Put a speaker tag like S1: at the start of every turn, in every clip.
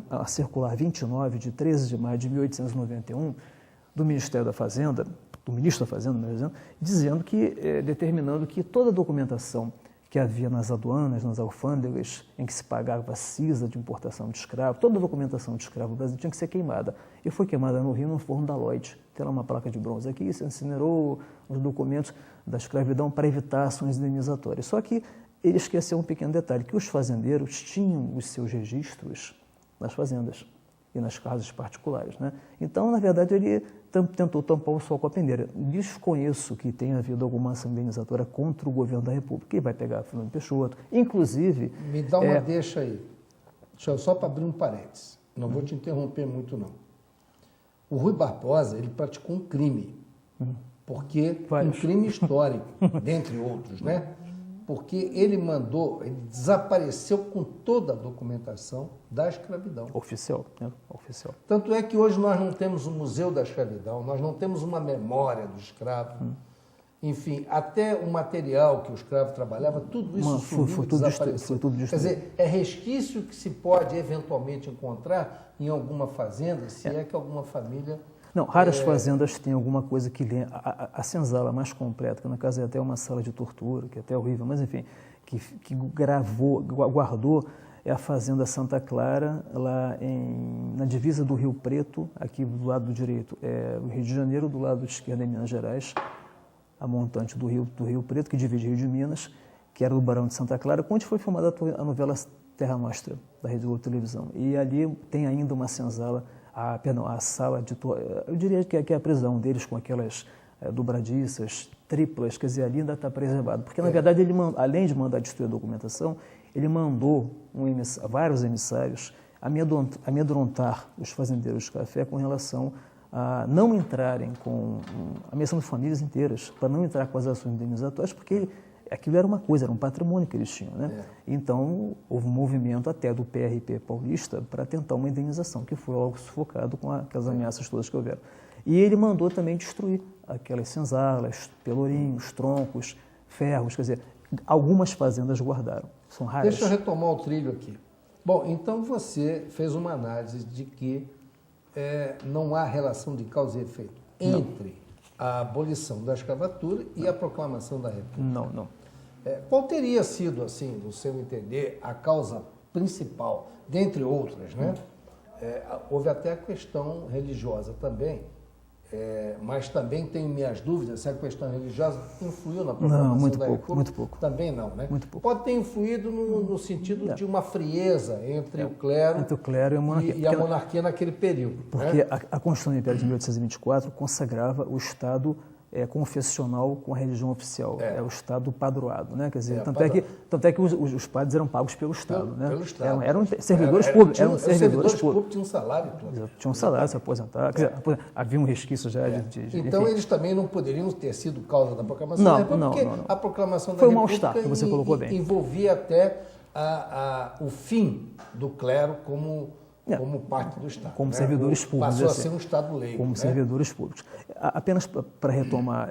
S1: a circular 29, de 13 de maio de 1891, do Ministério da Fazenda, do ministro da Fazenda, melhor dizendo, dizendo que, determinando que toda a documentação que havia nas aduanas, nas alfândegas, em que se pagava cisa de importação de escravo, toda a documentação de escravo do Brasil tinha que ser queimada. E foi queimada no Rio, no forno da Lloyd. Tem lá uma placa de bronze aqui, se incinerou os documentos da escravidão para evitar ações indenizatórias. Só que ele esqueceu um pequeno detalhe, que os fazendeiros tinham os seus registros nas fazendas e nas casas particulares, né? Então, na verdade, ele tentou tampar o sol com a peneira. Desconheço que tenha havido alguma ação indenizatória contra o governo da República, que vai pegar Fernando Peixoto, inclusive...
S2: Me dá uma deixa aí, só para abrir um parênteses, não vou te interromper muito não. O Rui Barbosa, ele praticou um crime, porque um crime histórico, dentre outros, né? Porque ele desapareceu com toda a documentação da escravidão.
S1: Oficial, né? Oficial.
S2: Tanto é que hoje nós não temos um museu da escravidão, nós não temos uma memória do escravo. Enfim, até o material que o escravo trabalhava, tudo isso sumiu, desapareceu.
S1: Foi tudo destruído.
S2: Quer dizer, é resquício que se pode eventualmente encontrar em alguma fazenda, se é que alguma família...
S1: Não, raras fazendas têm alguma coisa que lê. A senzala mais completa, que na casa é até uma sala de tortura, que é até horrível, mas enfim, que guardou, é a Fazenda Santa Clara, lá na divisa do Rio Preto, aqui do lado direito é o Rio de Janeiro, do lado esquerdo é Minas Gerais, a montante do Rio Preto, que divide Rio de Minas, que era do Barão de Santa Clara, onde foi filmada a novela Terra Nostra, da Rede Globo Televisão. E ali tem ainda uma senzala, a sala de... Eu diria que é a prisão deles com aquelas dobradiças, triplas, quer dizer, ali ainda está preservado. Porque, na verdade, ele, além de mandar destruir a documentação, ele mandou vários emissários amedrontar os fazendeiros de café com relação a não entrarem com... ameaçando famílias inteiras, para não entrar com as ações indenizatórias, porque aquilo era uma coisa, era um patrimônio que eles tinham, né? Então, houve um movimento até do PRP paulista para tentar uma indenização, que foi logo sufocado com aquelas ameaças todas que houveram. E ele mandou também destruir aquelas senzalas, pelourinhos, troncos, ferros, quer dizer, algumas fazendas guardaram, são raras.
S2: Deixa eu retomar o trilho aqui. Bom, então você fez uma análise de que não há relação de causa e efeito entre a abolição da escravatura e a proclamação da República.
S1: Não.
S2: Qual teria sido, assim, no seu entender, a causa principal, dentre outras, né? Houve até a questão religiosa também, mas também tenho minhas dúvidas se a questão religiosa influiu na proclamação da República.
S1: Muito pouco.
S2: Também não, né?
S1: Muito pouco.
S2: Pode ter influído no sentido de uma frieza entre o clero
S1: e a monarquia.
S2: E a monarquia naquele período.
S1: Porque a Constituição do Império de 1824 consagrava o Estado confessional com a religião oficial, o Estado padroado, né? Quer dizer, tanto é que os padres eram pagos pelo Estado, né?
S2: Pelo Estado.
S1: Eram servidores públicos.
S2: Servidores públicos tinham um salário todo.
S1: Tinham um salário, se aposentar. Quer dizer, havia um resquício já de
S2: então,
S1: enfim.
S2: Eles também não poderiam ter sido causa da proclamação da República, porque a proclamação da República
S1: foi um mal-estar, que você colocou bem.
S2: Envolvia até o fim do clero como parte do Estado.
S1: Como servidores públicos.
S2: Passou a ser um Estado leigo.
S1: Como servidores públicos. Apenas para retomar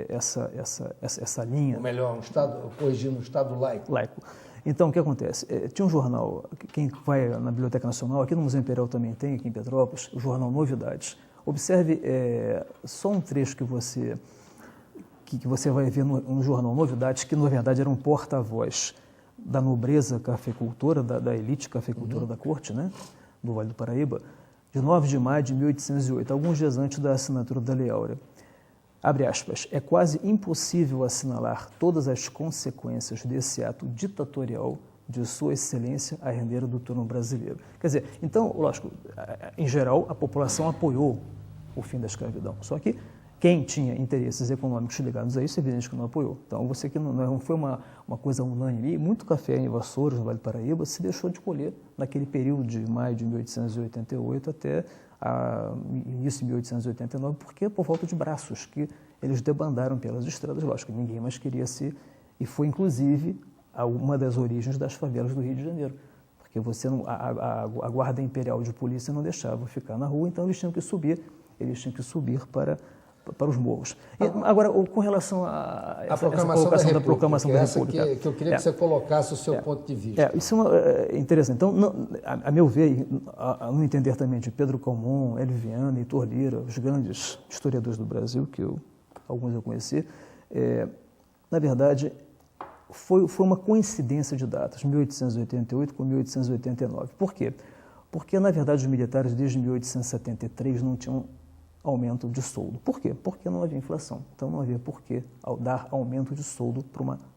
S1: essa linha...
S2: Ou melhor, corrigindo um Estado laico.
S1: Laico. Então, o que acontece? Tinha um jornal, quem vai na Biblioteca Nacional, aqui no Museu Imperial também tem, aqui em Petrópolis, o jornal Novidades. Observe só um trecho que você vai ver no jornal Novidades, que na verdade era um porta-voz da nobreza cafeicultora, da elite cafeicultora da corte, né? Do Vale do Paraíba, de 9 de maio de 1808, alguns dias antes da assinatura da Lei Áurea. Abre aspas, é quase impossível assinalar todas as consequências desse ato ditatorial de Sua Excelência a rendeira do trono brasileiro. Quer dizer, então, lógico, em geral, a população apoiou o fim da escravidão, só que quem tinha interesses econômicos ligados a isso, é evidente que não apoiou. Então, você que não foi uma coisa unânime, muito café em Vassouras, no Vale do Paraíba, se deixou de colher naquele período de maio de 1888 até início de 1889, porque por falta de braços, que eles debandaram pelas estradas, lógico, ninguém mais queria ser, e foi inclusive uma das origens das favelas do Rio de Janeiro, porque a guarda imperial de polícia não deixava ficar na rua, então eles tinham que subir para para os morros. Agora, com relação a essa colocação da proclamação da República...
S2: que eu queria que você colocasse o seu ponto de vista.
S1: Isso é interessante. Então, a meu ver, no entender também de Pedro Calmon, Hélio Viana, Heitor Lira, os grandes historiadores do Brasil, alguns eu conheci, na verdade, foi uma coincidência de datas, 1888 com 1889. Por quê? Porque, na verdade, os militares, desde 1873, não tinham aumento de soldo. Por quê? Porque não havia inflação. Então, não havia por que dar aumento de soldo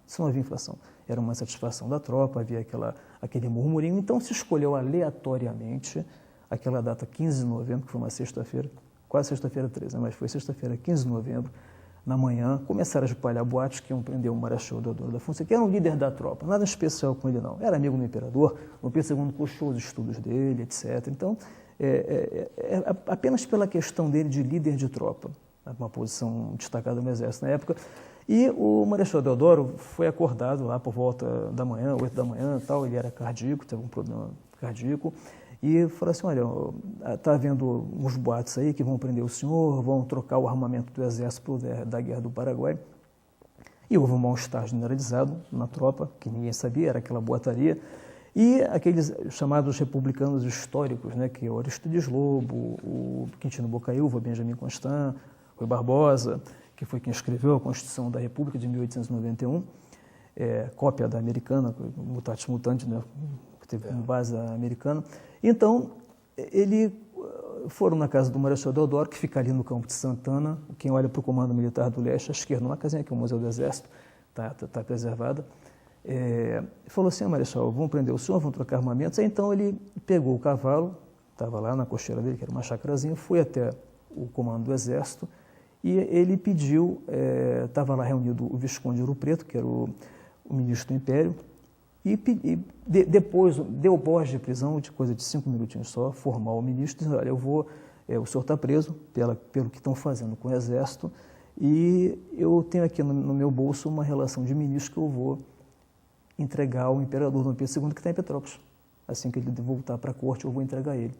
S1: se não havia inflação. Era uma satisfação da tropa, havia aquele murmurinho. Então, se escolheu aleatoriamente aquela data 15 de novembro, que foi uma sexta-feira, quase sexta-feira 13, mas foi sexta-feira, 15 de novembro, na manhã, começaram a espalhar boatos que iam prender o Marechal Deodoro da Fonseca, que era um líder da tropa, nada especial com ele não. Era amigo do imperador, o Pedro II puxou os estudos dele, etc. Então, apenas pela questão dele de líder de tropa, uma posição destacada no Exército na época. E o Marechal Deodoro foi acordado lá por volta da manhã, 8 da manhã, tal, ele era cardíaco, teve um problema cardíaco, e falou assim, olha, está havendo uns boatos aí que vão prender o senhor, vão trocar o armamento do Exército da Guerra do Paraguai. E houve um mal-estar generalizado na tropa, que ninguém sabia, era aquela boataria. E aqueles chamados republicanos históricos, né, que é o Aristides Lobo, o Quintino Bocaiúva, Benjamin Constant, Rui Barbosa, que foi quem escreveu a Constituição da República de 1891, cópia da americana, mutatis mutandis, né, que teve como base a americana. Então, foram na casa do Marechal Deodoro, que fica ali no campo de Santana. Quem olha para o Comando Militar do Leste, à esquerda, uma casinha aqui, o Museu do Exército, está preservada. Falou assim, Marechal, vão prender o senhor, vão trocar armamentos. Aí, então, ele pegou o cavalo, estava lá na cocheira dele, que era uma chacrazinha, foi até o Comando do Exército, e ele pediu, estava lá reunido o Visconde Ouro Preto, que era o ministro do Império, e depois deu voz de prisão, de coisa de 5 minutinhos só, formal o ministro, dizendo, olha, o senhor está preso pelo que estão fazendo com o Exército, e eu tenho aqui no meu bolso uma relação de ministro que eu vou entregar ao imperador Dom Pedro II, que está em Petrópolis. Assim que ele voltar para a corte, eu vou entregar ele.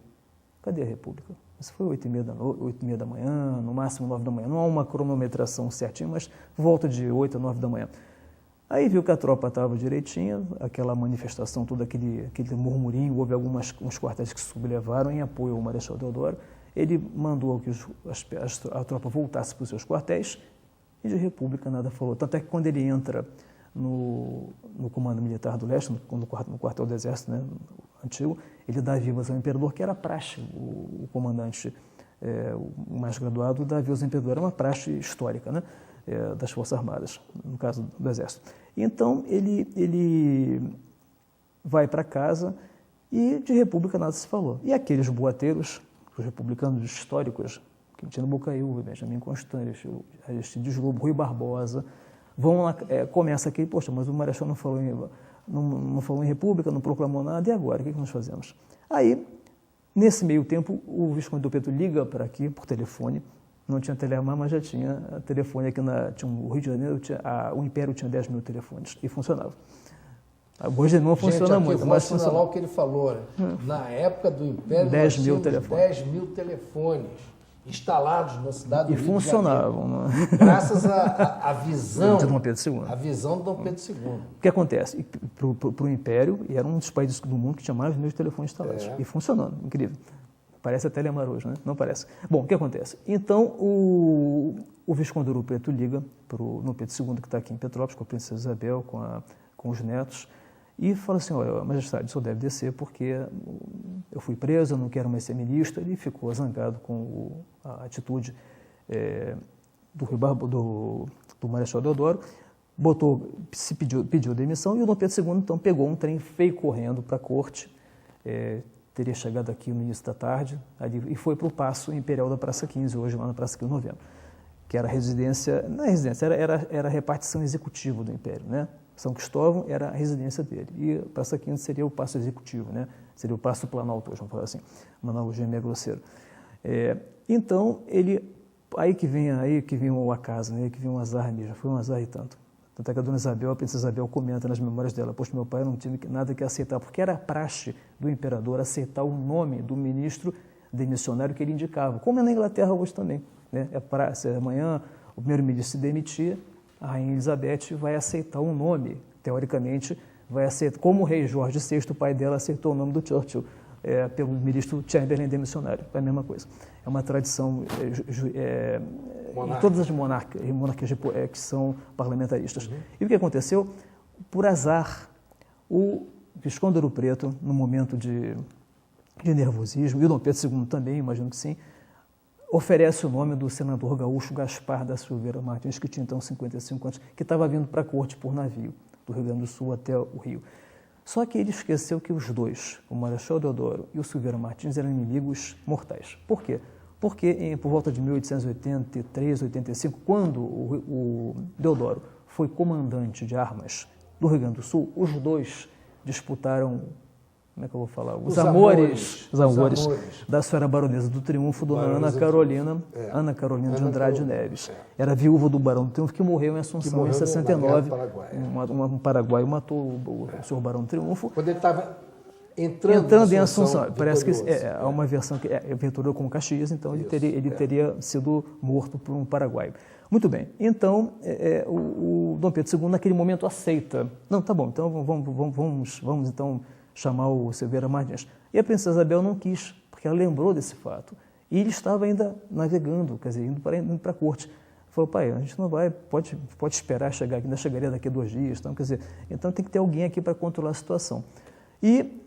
S1: Cadê a República? Isso foi 8h30 da manhã, no máximo 9 da manhã. Não há uma cronometração certinha, mas volta de 8 a 9 da manhã. Aí viu que a tropa estava direitinha, aquela manifestação, todo aquele murmurinho, houve uns quartéis que se sublevaram em apoio ao Marechal Deodoro. Ele mandou que a tropa voltasse para os seus quartéis e de República nada falou. Tanto é que quando ele entra no Comando Militar do Leste, no quartel do Exército, né, antigo, ele dá vivas ao imperador, que era praxe, o comandante, o mais graduado, dá vivas ao imperador, era uma praxe histórica, né, das Forças Armadas, no caso do Exército. Então, ele vai para casa e de República nada se falou. E aqueles boateiros, os republicanos históricos, Quintino Bocaiúva, Benjamin Constant, Aristides Lobo, Rui Barbosa, vão lá, começa aqui, poxa, mas o Marechal não falou em República, não proclamou nada, e agora? O que nós fazemos? Aí, nesse meio tempo, o Visconde Dom Pedro liga para aqui, por telefone, não tinha telemar, mas já tinha telefone aqui no Rio de Janeiro, o Império tinha 10 mil telefones, e funcionava. Hoje não funciona muito, mas funciona.
S2: Vou assinalar o que ele falou, né? Na época do Império,
S1: 10 mil telefones.
S2: 10 mil telefones instalados na cidade do Rio
S1: funcionavam,
S2: de Janeiro. Né? Graças à visão
S1: de Dom Pedro II.
S2: A visão de Dom Pedro II.
S1: O que acontece? Para o Império, e era um dos países do mundo que tinha mais de telefones instalados. E funcionando, incrível. Parece até Telemar hoje, né? Não parece. Bom, o que acontece? Então, o Visconde Ouro Preto liga para o Dom Pedro II, que está aqui em Petrópolis, com a Princesa Isabel, com os netos, e fala assim, olha, Majestade, o senhor deve descer porque eu fui preso, eu não quero mais ser ministro. Ele ficou zangado com a atitude do Marechal Deodoro, pediu demissão, e o Dom Pedro II, então, pegou um trem, veio correndo para a corte, teria chegado aqui no início da tarde, ali, e foi para o Paço Imperial da Praça 15, hoje lá na Praça 15 de Novembro, que era a residência, não é residência, era a repartição executiva do Império, né? São Cristóvão era a residência dele, e Praça 15 seria o Paço Executivo, né? Seria o Paço Planalto, hoje, vamos falar assim, uma analogia meio grosseira. Então, aí que vem o acaso, né? Aí que vem um azar mesmo, já foi um azar e tanto. Tanto é que a Dona Isabel, a Princesa Isabel, comenta nas memórias dela, poxa, meu pai não tinha nada que aceitar, porque era a praxe do imperador aceitar o nome do ministro demissionário que ele indicava, como é na Inglaterra hoje também. Né? Se amanhã o primeiro-ministro se demitir, a Rainha Elizabeth vai aceitar um nome, teoricamente, vai aceitar, como o rei Jorge VI, o pai dela, aceitou o nome do Churchill, pelo ministro Chamberlain demissionário, é a mesma coisa. É uma tradição em todas as monarquias que são parlamentaristas. Uhum. E o que aconteceu? Por azar, o Visconde Ouro Preto, no momento de nervosismo, e o Dom Pedro II também, imagino que sim, oferece o nome do senador gaúcho Gaspar da Silveira Martins, que tinha então 55 anos, que estava vindo para a corte por navio, do Rio Grande do Sul até o Rio. Só que ele esqueceu que os dois, o Marechal Deodoro e o Silveira Martins, eram inimigos mortais. Por quê? Porque por volta de 1883, 85, quando o Deodoro foi comandante de armas do Rio Grande do Sul, os dois disputaram, como é que eu vou falar? Os amores da senhora baronesa do Triunfo, dona Ana Carolina de Andrade Neves. Era viúva do Barão do Triunfo, que morreu em Assunção em 69. Um paraguaio matou o senhor Barão do Triunfo.
S2: Quando ele estava entrando em Assunção.
S1: Parece que há uma versão que aventurou com Caxias, então ele teria sido morto por um paraguaio. Muito bem, então o Dom Pedro II naquele momento aceita. Não, tá bom, então vamos então chamar o Silveira Martins. E a princesa Isabel não quis, porque ela lembrou desse fato. E ele estava ainda navegando, quer dizer, indo para a corte. Falou, pai, a gente não vai, pode esperar chegar aqui, ainda chegaria daqui a 2 dias. Então, quer dizer, então tem que ter alguém aqui para controlar a situação. E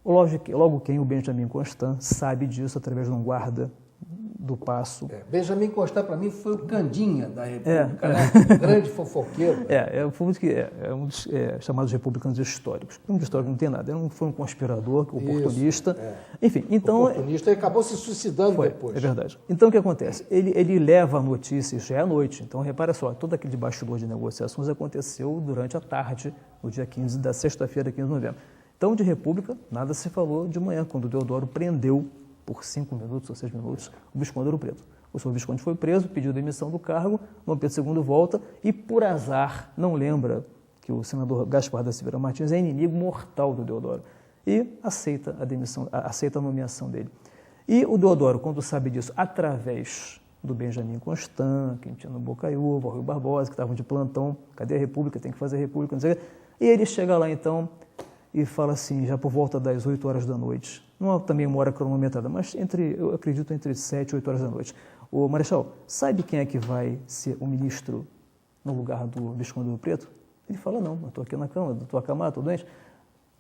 S1: logo quem o Benjamin Constant sabe disso através de um guarda do Paço.
S2: Benjamin Constant, para mim, foi o Candinha da República, né? Um grande fofoqueiro.
S1: Um dos chamados republicanos históricos. Um histórico não tem nada, foi um conspirador, oportunista. Enfim, então...
S2: Oportunista e acabou se suicidando depois.
S1: É verdade. Então, o que acontece? Ele leva a notícia, isso já é à noite. Então, repara só, todo aquele bastidor de negociações aconteceu durante a tarde, no dia 15 da sexta-feira, 15 de novembro. Então, de República, nada se falou de manhã, quando o Deodoro prendeu por 5 minutos ou 6 minutos, o Visconde Ouro Preto. O senhor Visconde foi preso, pediu demissão do cargo, Dom Pedro II volta e, por azar, não lembra que o senador Gaspar da Silveira Martins é inimigo mortal do Deodoro e aceita a demissão, aceita a nomeação dele. E o Deodoro, quando sabe disso, através do Benjamin Constant, que tinha no Bocaiúva, o Rui Barbosa, que estavam de plantão, cadê a República, tem que fazer a República, não sei o quê. E ele chega lá, então, e fala assim, já por volta das 8 horas da noite, não há também uma hora cronometrada, mas eu acredito entre 7 e 8 horas da noite. O Marechal, sabe quem é que vai ser o ministro no lugar do Visconde Ouro Preto? Ele fala, não, eu estou aqui na cama, estou acamado, estou doente.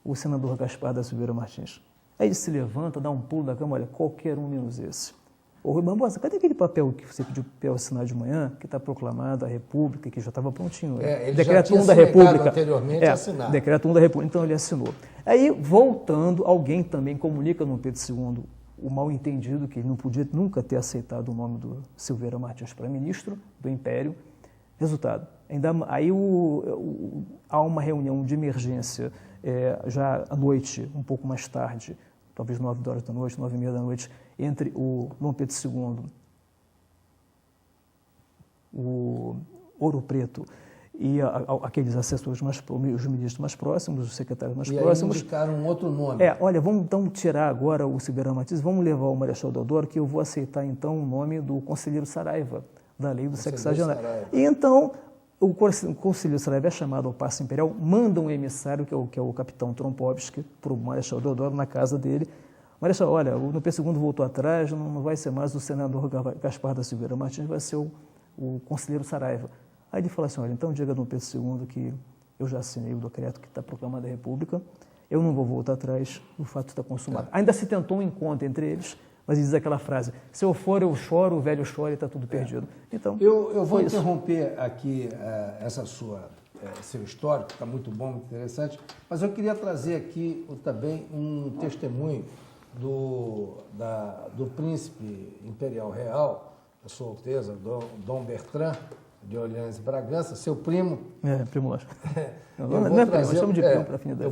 S1: O senador Gaspar da Silveira Martins. Aí ele se levanta, dá um pulo da cama, olha, qualquer um menos esse. Ô Rui Barbosa, cadê aquele papel que você pediu para eu assinar de manhã, que está proclamado a República, que já estava prontinho?
S2: Ele
S1: Decreto
S2: já
S1: 1 da República.
S2: Anteriormente assinado.
S1: Decreto 1 da República, então ele assinou. Aí, voltando, alguém também comunica no Pedro II o mal-entendido, que ele não podia nunca ter aceitado o nome do Silveira Martins para ministro do Império. Resultado, aí há uma reunião de emergência já à noite, um pouco mais tarde, talvez 9 horas da noite, 9h30 da noite, entre o Dom Pedro II, o Ouro Preto e aqueles assessores os ministros mais próximos, os secretários mais próximos.
S2: E indicaram um outro nome.
S1: Olha, vamos então tirar agora o Silveira Martins, vamos levar o Marechal Deodoro, que eu vou aceitar então o nome do conselheiro Saraiva, da lei do sexagenário. E então, o conselheiro Saraiva é chamado ao Paço Imperial, manda um emissário, que é o capitão Trompovski, para o Marechal Deodoro, na casa dele. Marechal, olha, o Dom Pedro II voltou atrás, não vai ser mais o senador Gaspar da Silveira Martins, vai ser o conselheiro Saraiva. Aí ele fala assim, olha, então diga a Dom Pedro II que eu já assinei o decreto que está proclamado a República, eu não vou voltar atrás, o fato está consumado. Ainda se tentou um encontro entre eles, mas diz aquela frase, se eu for, eu choro, o velho chora e está tudo perdido. Então,
S2: eu vou interromper aqui seu histórico, está muito bom, muito interessante, mas eu queria trazer aqui também um testemunho do príncipe imperial real, a sua Alteza, Dom Bertrand, de Orleans e Bragança, seu primo.
S1: Primo lógico. Não é primo, nós chamamos de primo para afinidade.
S2: Eu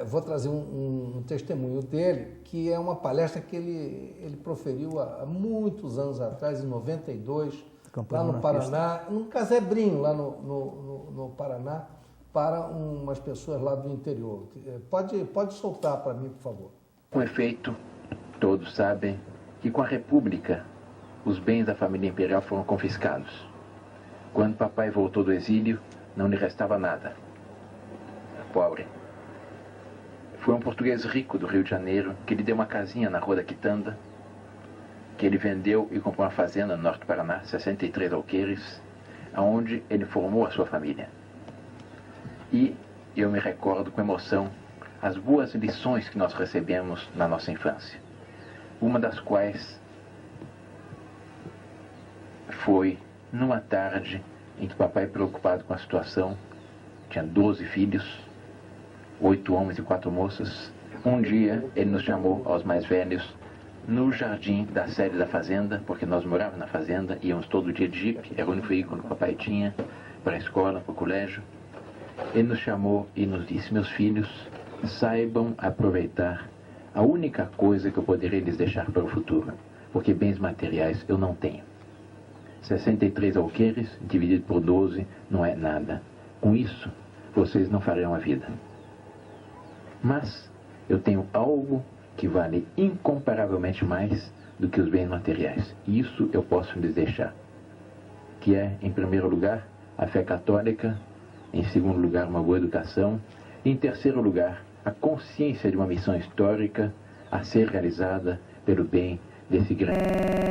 S2: vou trazer um testemunho dele, que é uma palestra que ele proferiu há muitos anos atrás, em 92, lá no Paraná, num casebrinho lá no Paraná, para umas pessoas lá do interior. Pode soltar para mim, por favor.
S3: Com efeito, todos sabem que com a República os bens da família imperial foram confiscados. Quando papai voltou do exílio, não lhe restava nada. Pobre. Foi um português rico do Rio de Janeiro que lhe deu uma casinha na Rua da Quitanda, que ele vendeu e comprou uma fazenda no norte do Paraná, 63 alqueires, onde ele formou a sua família. E eu me recordo com emoção as boas lições que nós recebemos na nossa infância. Uma das quais foi numa tarde em que papai, preocupado com a situação, tinha 12 filhos, 8 homens e 4 moças. Um dia ele nos chamou aos mais velhos no jardim da sede da fazenda, porque nós morávamos na fazenda, íamos todo dia de jipe, era o único veículo que o papai tinha para a escola, para o colégio. Ele nos chamou e nos disse: meus filhos, saibam aproveitar a única coisa que eu poderia lhes deixar para o futuro, porque bens materiais eu não tenho. 63 alqueires dividido por 12 não é nada. Com isso, vocês não farão a vida. Mas eu tenho algo que vale incomparavelmente mais do que os bens materiais. Isso eu posso lhes deixar. Que é, em primeiro lugar, a fé católica, em segundo lugar, uma boa educação, e em terceiro lugar, a consciência de uma missão histórica a ser realizada pelo bem desse grande